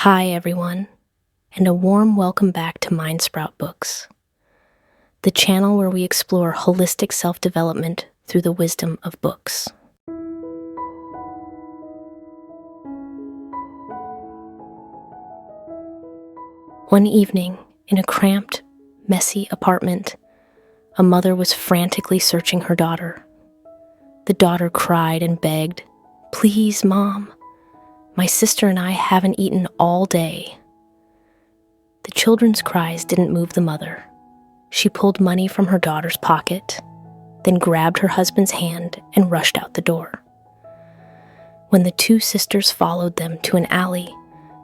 Hi, everyone, and a warm welcome back to MindSprout Books, the channel where we explore holistic self-development through the wisdom of books. One evening, in a cramped, messy apartment, a mother was frantically searching her daughter. The daughter cried and begged, "Please, Mom. My sister and I haven't eaten all day." The children's cries didn't move the mother. She pulled money from her daughter's pocket, then grabbed her husband's hand and rushed out the door. When the two sisters followed them to an alley,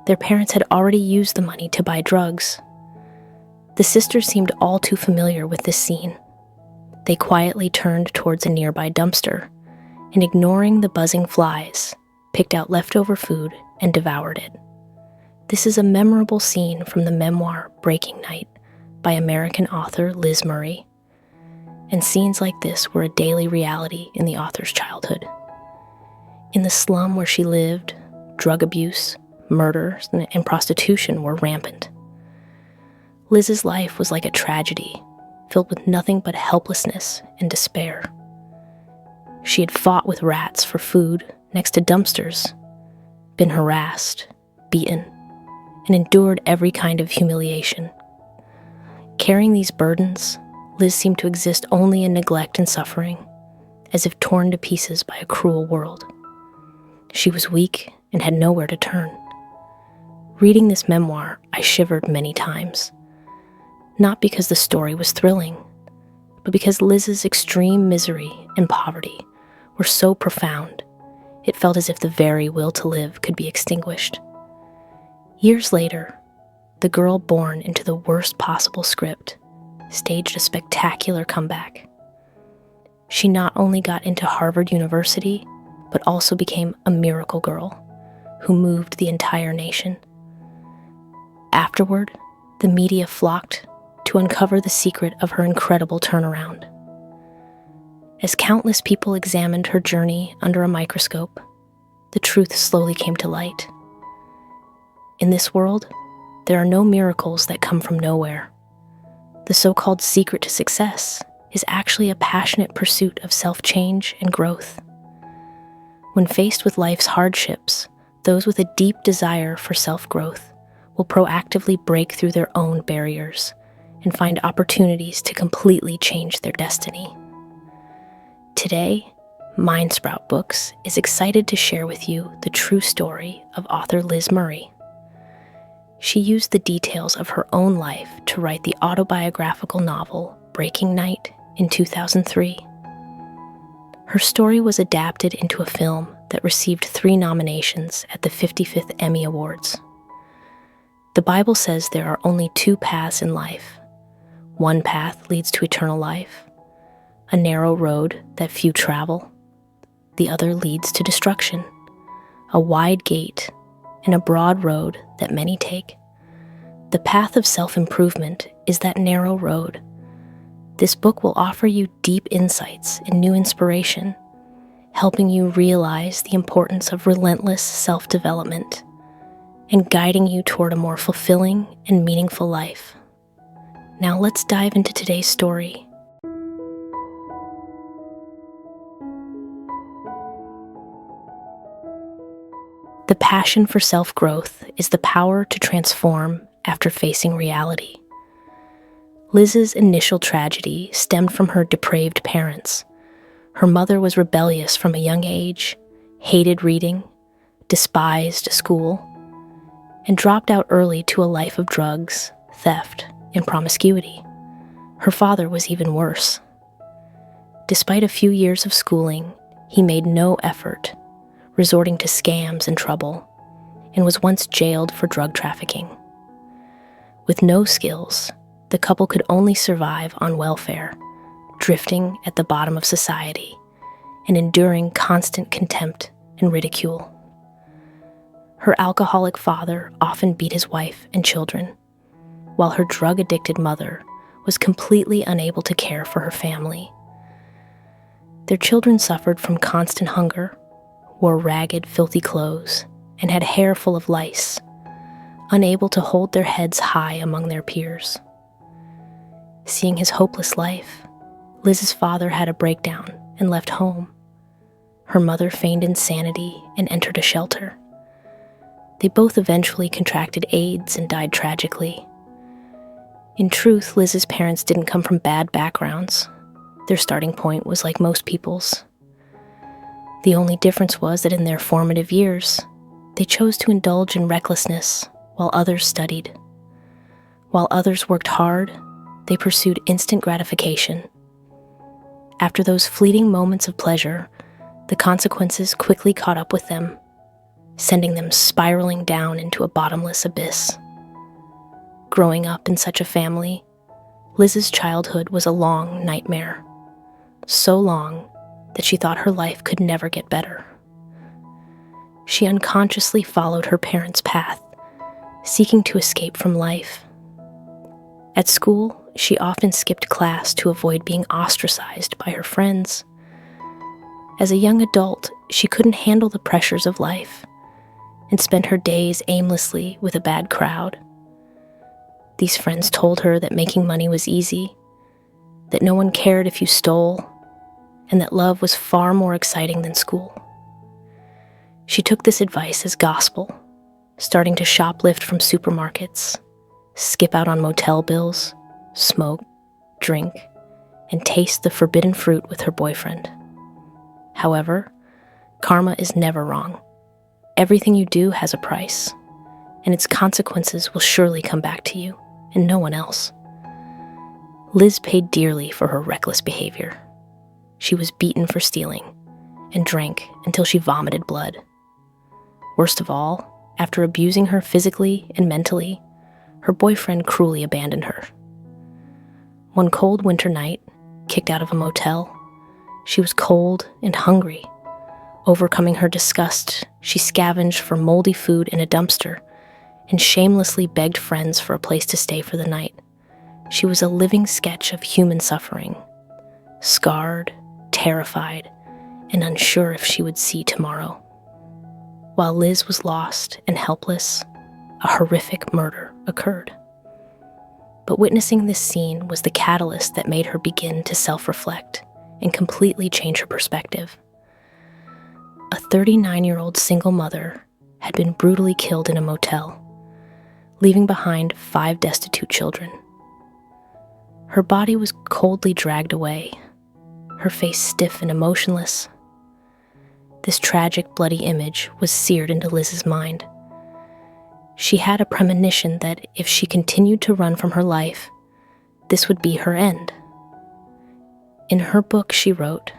their parents had already used the money to buy drugs. The sisters seemed all too familiar with this scene. They quietly turned towards a nearby dumpster and, ignoring the buzzing flies, picked out leftover food and devoured it. This is a memorable scene from the memoir Breaking Night by American author Liz Murray. And scenes like this were a daily reality in the author's childhood. In the slum where she lived, drug abuse, murders, and prostitution were rampant. Liz's life was like a tragedy, filled with nothing but helplessness and despair. She had fought with rats for food next to dumpsters, been harassed, beaten, and endured every kind of humiliation. Carrying these burdens, Liz seemed to exist only in neglect and suffering, as if torn to pieces by a cruel world. She was weak and had nowhere to turn. Reading this memoir, I shivered many times. Not because the story was thrilling, but because Liz's extreme misery and poverty were so profound, it felt as if the very will to live could be extinguished. Years later, the girl born into the worst possible script staged a spectacular comeback. She not only got into Harvard University, but also became a miracle girl who moved the entire nation. Afterward, the media flocked to uncover the secret of her incredible turnaround. As countless people examined her journey under a microscope, the truth slowly came to light. In this world, there are no miracles that come from nowhere. The so-called secret to success is actually a passionate pursuit of self-change and growth. When faced with life's hardships, those with a deep desire for self-growth will proactively break through their own barriers and find opportunities to completely change their destiny. Today, MindSprout Books is excited to share with you the true story of author Liz Murray. She used the details of her own life to write the autobiographical novel Breaking Night in 2003. Her story was adapted into a film that received 3 nominations at the 55th Emmy Awards. The Bible says there are only 2 paths in life. One path leads to eternal life, a narrow road that few travel. The other leads to destruction, a wide gate and a broad road that many take. The path of self-improvement is that narrow road. This book will offer you deep insights and new inspiration, helping you realize the importance of relentless self-development and guiding you toward a more fulfilling and meaningful life. Now let's dive into today's story. The passion for self-growth is the power to transform after facing reality. Liz's initial tragedy stemmed from her depraved parents. Her mother was rebellious from a young age, hated reading, despised school, and dropped out early to a life of drugs, theft, and promiscuity. Her father was even worse. Despite a few years of schooling, he made no effort, resorting to scams and trouble, and was once jailed for drug trafficking. With no skills, the couple could only survive on welfare, drifting at the bottom of society and enduring constant contempt and ridicule. Her alcoholic father often beat his wife and children, while her drug-addicted mother was completely unable to care for her family. Their children suffered from constant hunger, wore ragged, filthy clothes, and had hair full of lice, unable to hold their heads high among their peers. Seeing his hopeless life, Liz's father had a breakdown and left home. Her mother feigned insanity and entered a shelter. They both eventually contracted AIDS and died tragically. In truth, Liz's parents didn't come from bad backgrounds. Their starting point was like most people's. The only difference was that in their formative years, they chose to indulge in recklessness while others studied. While others worked hard, they pursued instant gratification. After those fleeting moments of pleasure, the consequences quickly caught up with them, sending them spiraling down into a bottomless abyss. Growing up in such a family, Liz's childhood was a long nightmare. So long that she thought her life could never get better. She unconsciously followed her parents' path, seeking to escape from life. At school, she often skipped class to avoid being ostracized by her friends. As a young adult, she couldn't handle the pressures of life and spent her days aimlessly with a bad crowd. These friends told her that making money was easy, that no one cared if you stole, and that love was far more exciting than school. She took this advice as gospel, starting to shoplift from supermarkets, skip out on motel bills, smoke, drink, and taste the forbidden fruit with her boyfriend. However, karma is never wrong. Everything you do has a price, and its consequences will surely come back to you and no one else. Liz paid dearly for her reckless behavior. She was beaten for stealing and drank until she vomited blood. Worst of all, after abusing her physically and mentally, her boyfriend cruelly abandoned her. One cold winter night, kicked out of a motel, she was cold and hungry. Overcoming her disgust, she scavenged for moldy food in a dumpster and shamelessly begged friends for a place to stay for the night. She was a living sketch of human suffering, scarred, terrified, and unsure if she would see tomorrow. While Liz was lost and helpless, a horrific murder occurred. But witnessing this scene was the catalyst that made her begin to self-reflect and completely change her perspective. A 39-year-old single mother had been brutally killed in a motel, leaving behind 5 destitute children. Her body was coldly dragged away, her face stiff and emotionless. This tragic, bloody image was seared into Liz's mind. She had a premonition that if she continued to run from her life, this would be her end. In her book, she wrote,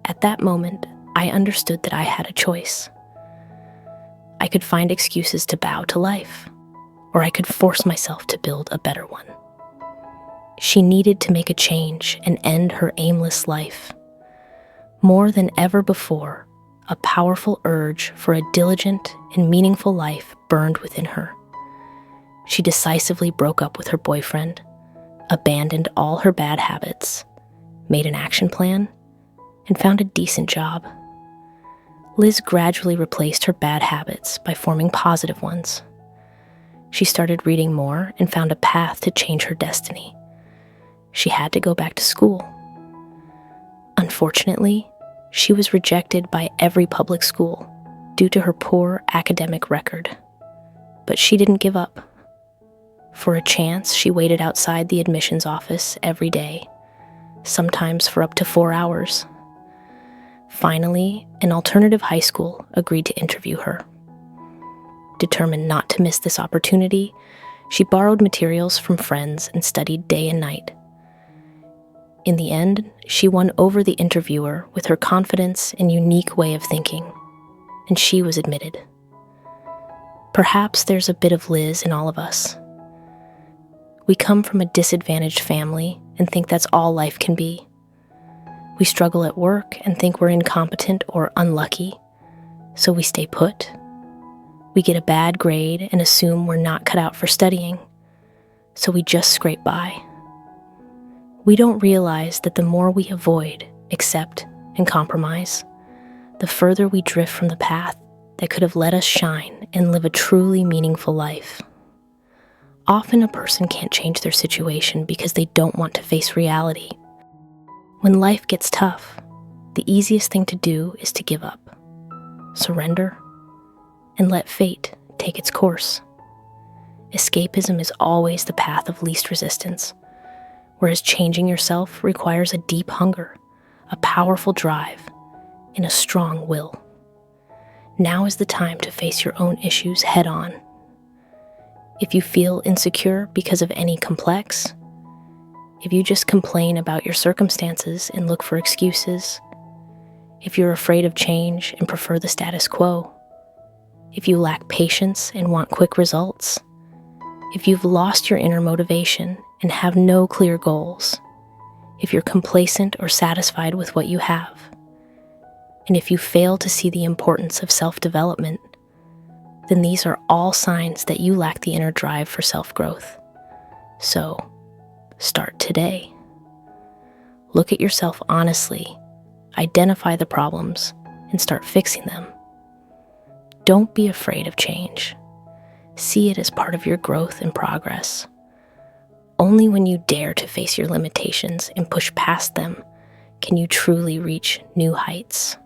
"At that moment, I understood that I had a choice. I could find excuses to bow to life, or I could force myself to build a better one." She needed to make a change and end her aimless life. More than ever before, a powerful urge for a diligent and meaningful life burned within her. She decisively broke up with her boyfriend, abandoned all her bad habits, made an action plan, and found a decent job. Liz gradually replaced her bad habits by forming positive ones. She started reading more and found a path to change her destiny. She had to go back to school. Unfortunately, she was rejected by every public school due to her poor academic record. But she didn't give up. For a chance, she waited outside the admissions office every day, sometimes for up to 4 hours. Finally, an alternative high school agreed to interview her. Determined not to miss this opportunity, she borrowed materials from friends and studied day and night. In the end, she won over the interviewer with her confidence and unique way of thinking, and she was admitted. Perhaps there's a bit of Liz in all of us. We come from a disadvantaged family and think that's all life can be. We struggle at work and think we're incompetent or unlucky, so we stay put. We get a bad grade and assume we're not cut out for studying, so we just scrape by. We don't realize that the more we avoid, accept, and compromise, the further we drift from the path that could have let us shine and live a truly meaningful life. Often a person can't change their situation because they don't want to face reality. When life gets tough, the easiest thing to do is to give up, surrender, and let fate take its course. Escapism is always the path of least resistance, whereas changing yourself requires a deep hunger, a powerful drive, and a strong will. Now is the time to face your own issues head on. If you feel insecure because of any complex, if you just complain about your circumstances and look for excuses, if you're afraid of change and prefer the status quo, if you lack patience and want quick results, if you've lost your inner motivation and have no clear goals, if you're complacent or satisfied with what you have, and if you fail to see the importance of self-development, then these are all signs that you lack the inner drive for self-growth. So, start today. Look at yourself honestly, identify the problems, and start fixing them. Don't be afraid of change. See it as part of your growth and progress. Only when you dare to face your limitations and push past them can you truly reach new heights.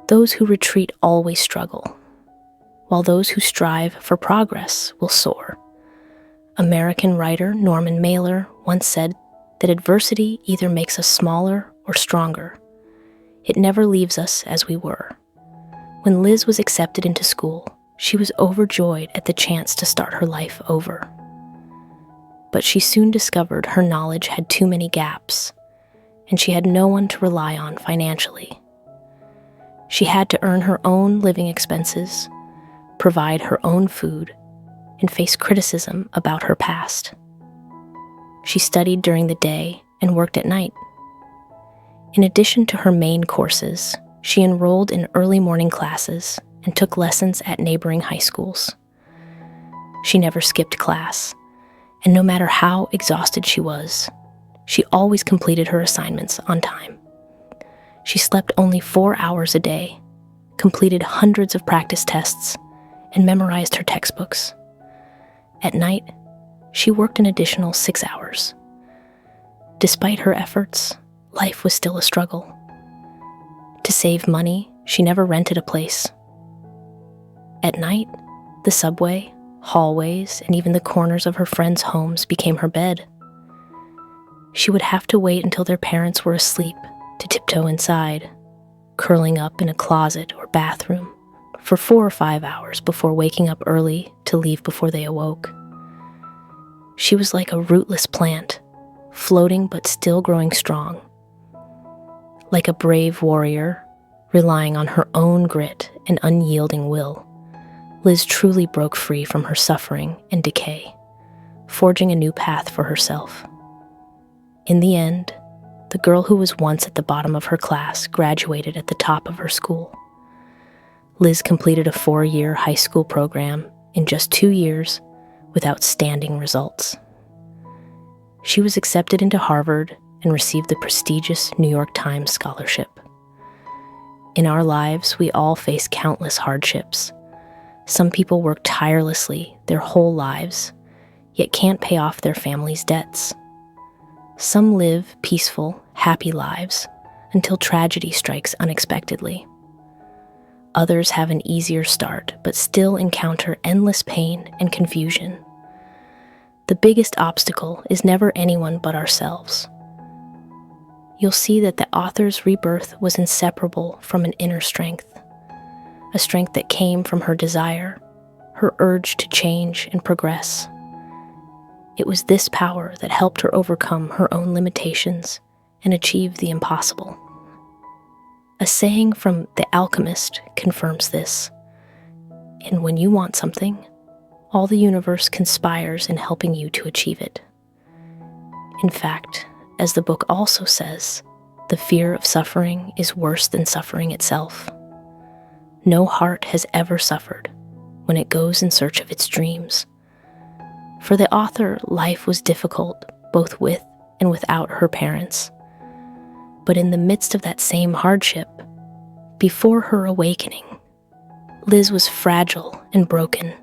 Those who retreat always struggle, while those who strive for progress will soar. American writer Norman Mailer once said that adversity either makes us smaller or stronger. It never leaves us as we were. When Liz was accepted into school, she was overjoyed at the chance to start her life over. But she soon discovered her knowledge had too many gaps, and she had no one to rely on financially. She had to earn her own living expenses, provide her own food, and face criticism about her past. She studied during the day and worked at night. In addition to her main courses, she enrolled in early morning classes and took lessons at neighboring high schools. She never skipped class, and no matter how exhausted she was, she always completed her assignments on time. She slept only 4 hours a day, completed hundreds of practice tests, and memorized her textbooks. At night, she worked an additional 6 hours. Despite her efforts, life was still a struggle. To save money, she never rented a place. At night, the subway, hallways, and even the corners of her friends' homes became her bed. She would have to wait until their parents were asleep to tiptoe inside, curling up in a closet or bathroom for 4 or 5 hours before waking up early to leave before they awoke. She was like a rootless plant, floating but still growing strong. Like a brave warrior, relying on her own grit and unyielding will, Liz truly broke free from her suffering and decay, forging a new path for herself. In the end, the girl who was once at the bottom of her class graduated at the top of her school. Liz completed a 4-year high school program in just 2 years with outstanding results. She was accepted into Harvard and received the prestigious New York Times scholarship. In our lives, we all face countless hardships. Some people work tirelessly their whole lives, yet can't pay off their family's debts. Some live peaceful, happy lives until tragedy strikes unexpectedly. Others have an easier start, but still encounter endless pain and confusion. The biggest obstacle is never anyone but ourselves. You'll see that the author's rebirth was inseparable from an inner strength, a strength that came from her desire, her urge to change and progress. It was this power that helped her overcome her own limitations and achieve the impossible. A saying from The Alchemist confirms this. And when you want something, all the universe conspires in helping you to achieve it. In fact, as the book also says, the fear of suffering is worse than suffering itself. No heart has ever suffered when it goes in search of its dreams. For the author, life was difficult both with and without her parents, But in the midst of that same hardship, before her awakening, Liz was fragile and broken,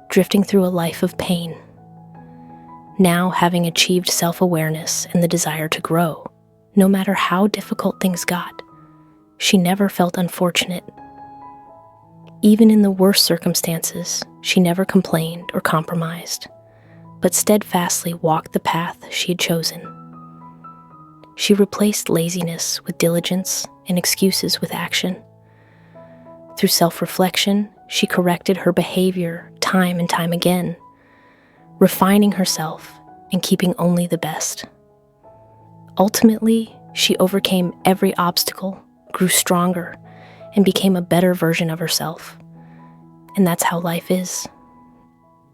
drifting through a life of pain. Now, having achieved self-awareness and the desire to grow, no matter how difficult things got, she never felt unfortunate. Even in the worst circumstances, she never complained or compromised, but steadfastly walked the path she had chosen. She replaced laziness with diligence and excuses with action. Through self-reflection, she corrected her behavior time and time again, refining herself and keeping only the best. Ultimately, she overcame every obstacle, grew stronger, and became a better version of herself. And that's how life is.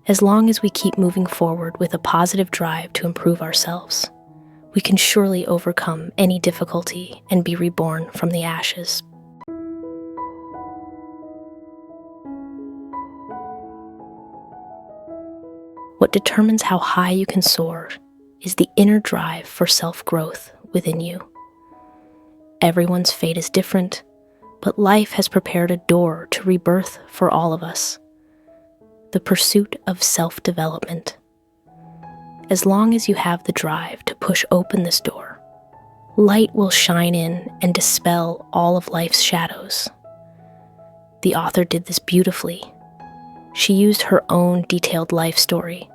As long as we keep moving forward with a positive drive to improve ourselves, we can surely overcome any difficulty and be reborn from the ashes. What determines how high you can soar is the inner drive for self-growth within you. Everyone's fate is different, but life has prepared a door to rebirth for all of us. The pursuit of self-development. As long as you have the drive to push open this door, light will shine in and dispel all of life's shadows. The author did this beautifully. She used her own detailed life story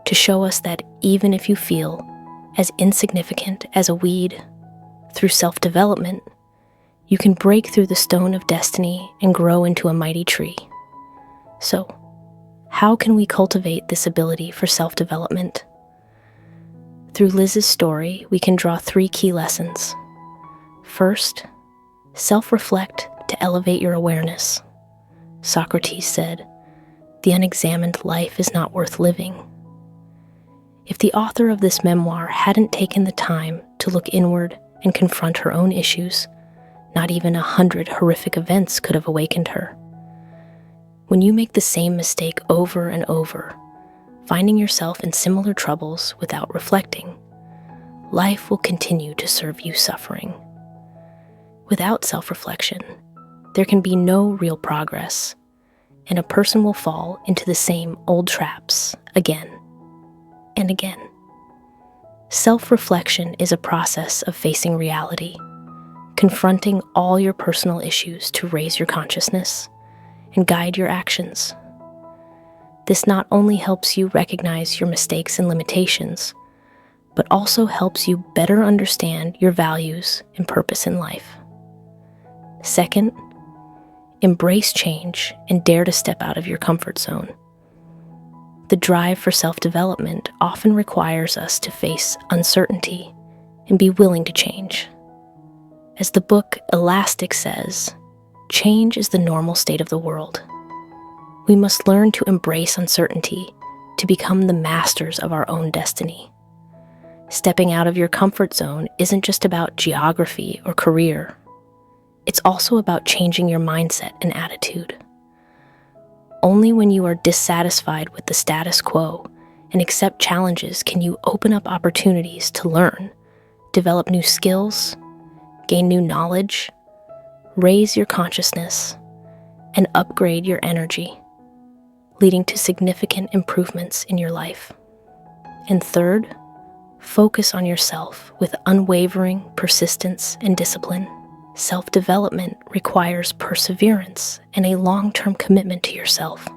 to show us that even if you feel as insignificant as a weed, through self-development, you can break through the stone of destiny and grow into a mighty tree. So, how can we cultivate this ability for self-development? Through Liz's story, we can draw 3 key lessons. First, self-reflect to elevate your awareness. Socrates said, "The unexamined life is not worth living." If the author of this memoir hadn't taken the time to look inward and confront her own issues, not even 100 horrific events could have awakened her. When you make the same mistake over and over, finding yourself in similar troubles without reflecting, life will continue to serve you suffering. Without self-reflection, there can be no real progress, and a person will fall into the same old traps again and again. Self-reflection is a process of facing reality, confronting all your personal issues to raise your consciousness and guide your actions. This not only helps you recognize your mistakes and limitations, but also helps you better understand your values and purpose in life. Second, embrace change and dare to step out of your comfort zone. The drive for self-development often requires us to face uncertainty and be willing to change. As the book Elastic says, change is the normal state of the world. We must learn to embrace uncertainty to become the masters of our own destiny. Stepping out of your comfort zone isn't just about geography or career. It's also about changing your mindset and attitude. Only when you are dissatisfied with the status quo and accept challenges can you open up opportunities to learn, develop new skills, gain new knowledge, raise your consciousness, and upgrade your energy, leading to significant improvements in your life. And third, focus on yourself with unwavering persistence and discipline. Self-development requires perseverance and a long-term commitment to yourself.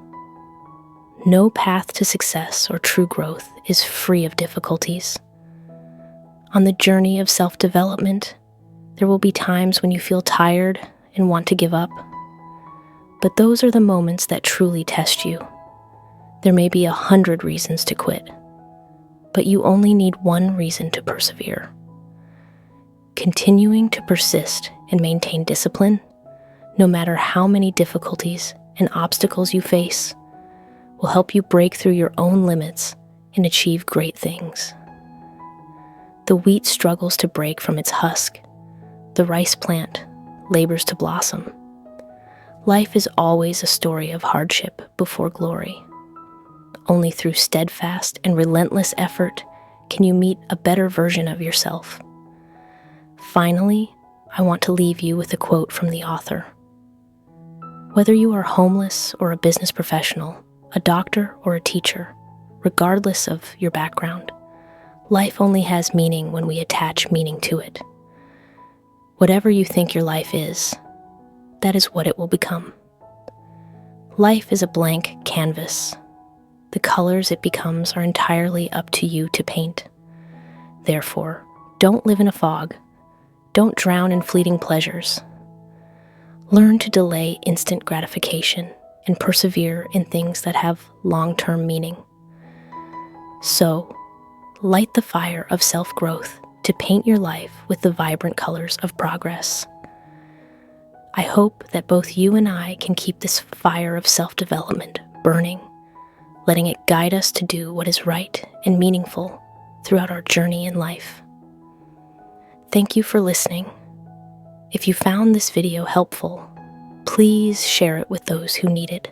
No path to success or true growth is free of difficulties. On the journey of self-development, there will be times when you feel tired and want to give up. But those are the moments that truly test you. There may be 100 reasons to quit, but you only need one reason to persevere. Continuing to persist and maintain discipline, no matter how many difficulties and obstacles you face, will help you break through your own limits and achieve great things. The wheat struggles to break from its husk. The rice plant labors to blossom. Life is always a story of hardship before glory. Only through steadfast and relentless effort can you meet a better version of yourself. Finally, I want to leave you with a quote from the author. Whether you are homeless or a business professional, a doctor or a teacher, regardless of your background, life only has meaning when we attach meaning to it. Whatever you think your life is, that is what it will become. Life is a blank canvas. The colors it becomes are entirely up to you to paint. Therefore, don't live in a fog. Don't drown in fleeting pleasures. Learn to delay instant gratification and persevere in things that have long-term meaning. So, light the fire of self-growth to paint your life with the vibrant colors of progress. I hope that both you and I can keep this fire of self-development burning, letting it guide us to do what is right and meaningful throughout our journey in life. Thank you for listening. If you found this video helpful, please share it with those who need it.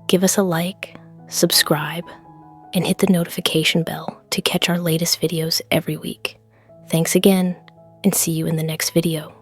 Give us a like, subscribe, and hit the notification bell to catch our latest videos every week. Thanks again, and see you in the next video.